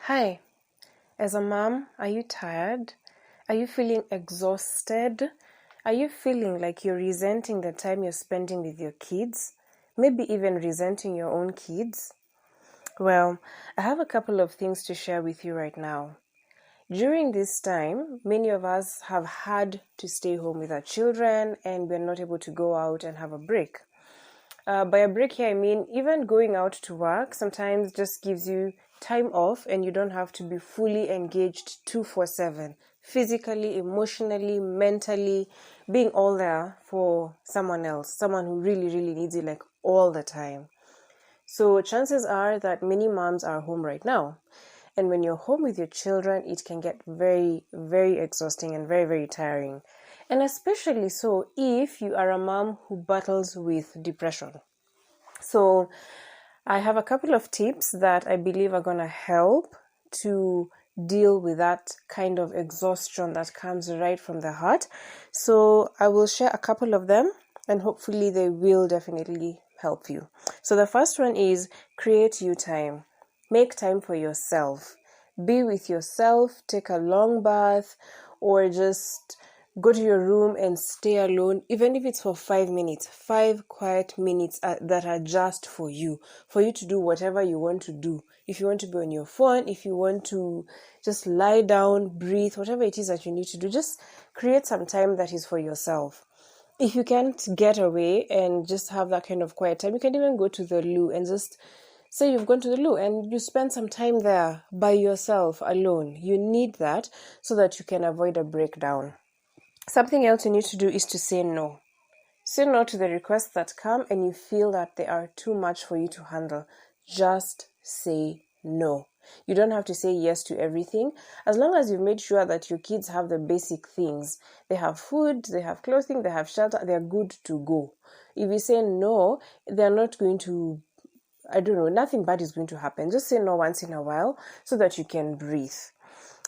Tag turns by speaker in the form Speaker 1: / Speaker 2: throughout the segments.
Speaker 1: Hi, as a mom, are you tired? Are you feeling exhausted? Are you feeling like you're resenting the time you're spending with your kids? Maybe even resenting your own kids? Well, I have a couple of things to share with you right now. During this time, many of us have had to stay home with our children and we're not able to go out and have a break. By a break here, I mean even going out to work sometimes just gives you time off and you don't have to be fully engaged 24/7, physically, emotionally, mentally, being all there for someone else, someone who really, really needs you like all the time. So chances are that many moms are home right now. And when you're home with your children, it can get very, very exhausting and very, very tiring. And especially so if you are a mom who battles with depression. So I have a couple of tips that I believe are going to help to deal with that kind of exhaustion that comes right from the heart. So I will share a couple of them and hopefully they will definitely help you. So the first one is create you time. Make time for yourself. Be with yourself, take a long bath, or just go to your room and stay alone, even if it's for 5 minutes, 5 quiet minutes that are just for you to do whatever you want to do. If you want to be on your phone, if you want to just lie down, breathe, whatever it is that you need to do, just create some time that is for yourself. If you can't get away and just have that kind of quiet time, you can even go to the loo and just say you've gone to the loo and you spend some time there by yourself alone. You need that so that you can avoid a breakdown. Something else you need to do is to say no. Say no to the requests that come and you feel that they are too much for you to handle. Just say no. You don't have to say yes to everything. As long as you've made sure that your kids have the basic things. They have food, they have clothing, they have shelter, they're good to go. If you say no, they're not going to, nothing bad is going to happen. Just say no once in a while so that you can breathe.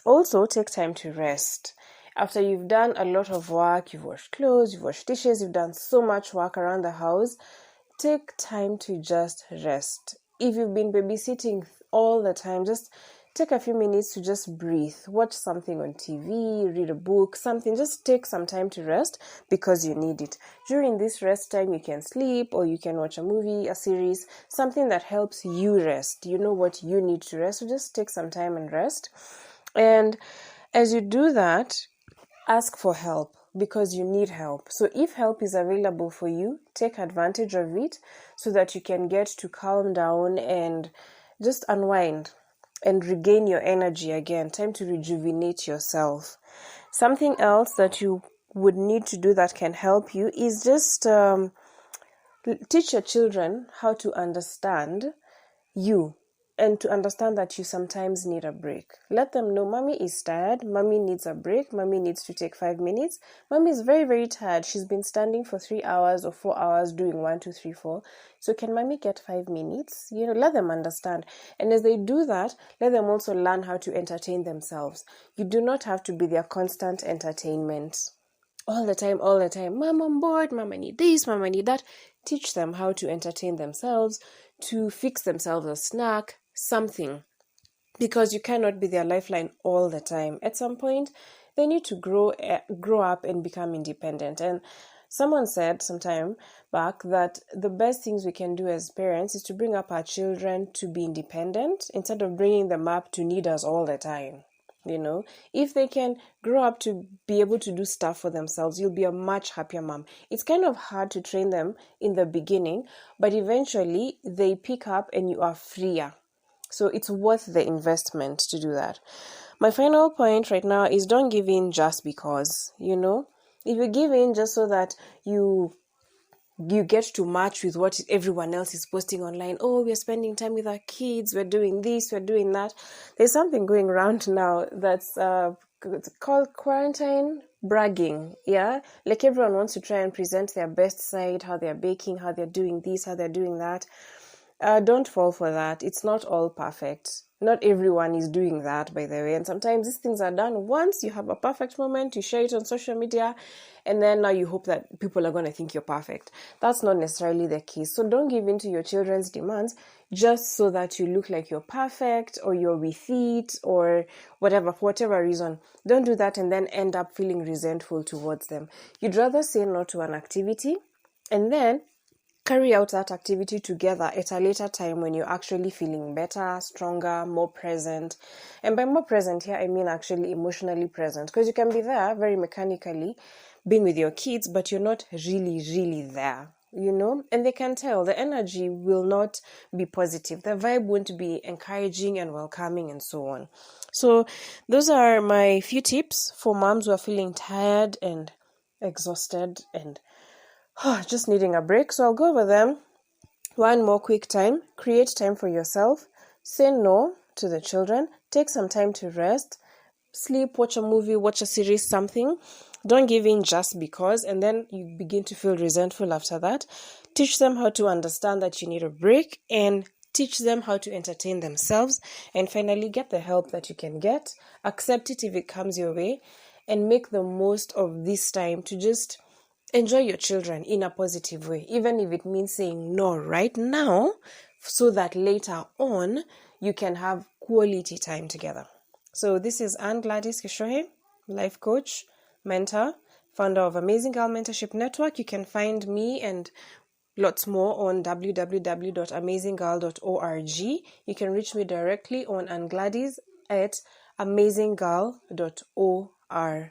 Speaker 1: Also, take time to rest. After you've done a lot of work, you've washed clothes, you've washed dishes, you've done so much work around the house, take time to just rest. If you've been babysitting all the time, just take a few minutes to just breathe. Watch something on TV, read a book, something. Just take some time to rest because you need it. During this rest time, you can sleep or you can watch a movie, a series, something that helps you rest. You know what you need to rest, so just take some time and rest. And as you do that, ask for help because you need help. So if help is available for you, take advantage of it so that you can get to calm down and just unwind and regain your energy again. Time to rejuvenate yourself. Something else that you would need to do that can help you is just teach your children how to understand you and to understand that you sometimes need a break. Let them know mommy is tired, mommy needs a break, mommy needs to take 5 minutes. Mommy is very, very tired. She's been standing for 3 hours or 4 hours doing 1, 2, 3, 4. So can mommy get 5 minutes? Let them understand. And as they do that, let them also learn how to entertain themselves. You do not have to be their constant entertainment. All the time, Mom, I'm bored, Mom, I need this, Mom, I need that. Teach them how to entertain themselves, to fix themselves a snack, something. Because you cannot be their lifeline all the time. At some point, they need to grow up and become independent. And someone said some time back that the best things we can do as parents is to bring up our children to be independent instead of bringing them up to need us all the time. If they can grow up to be able to do stuff for themselves, you'll be a much happier mom. It's kind of hard to train them in the beginning, but eventually they pick up and you are freer. So it's worth the investment to do that. My final point right now is don't give in just because, If you give in just so that you get to match with what everyone else is posting online. Oh, we're spending time with our kids. We're doing this. We're doing that. There's something going around now that's called quarantine bragging. Yeah. Like everyone wants to try and present their best side, how they're baking, how they're doing this, how they're doing that. Don't fall for that. It's not all perfect. Not everyone is doing that, by the way. And sometimes these things are done once, you have a perfect moment, you share it on social media, and then now you hope that people are going to think you're perfect. That's not necessarily the case. So don't give in to your children's demands just so that you look like you're perfect or you're with it or whatever, for whatever reason. Don't do that and then end up feeling resentful towards them. You'd rather say no to an activity and then carry out that activity together at a later time when you're actually feeling better, stronger, more present. And by more present here, I mean actually emotionally present, because you can be there very mechanically being with your kids, but you're not really there, and they can tell. The energy will not be positive, the vibe won't be encouraging and welcoming, and so on. So those are my few tips for moms who are feeling tired and exhausted and just needing a break. So I'll go over them one more quick time. Create time for yourself. Say no to the children. Take some time to rest. Sleep, watch a movie, watch a series, something. Don't give in just because, and then you begin to feel resentful after that. Teach them how to understand that you need a break, and teach them how to entertain themselves. And finally, get the help that you can get. Accept it if it comes your way, and make the most of this time to just enjoy your children in a positive way, even if it means saying no right now, so that later on you can have quality time together. So this is Anne Gladys Kishohe, life coach, mentor, founder of Amazing Girl Mentorship Network. You can find me and lots more on www.amazinggirl.org. You can reach me directly on Anne Gladys at amazinggirl.org.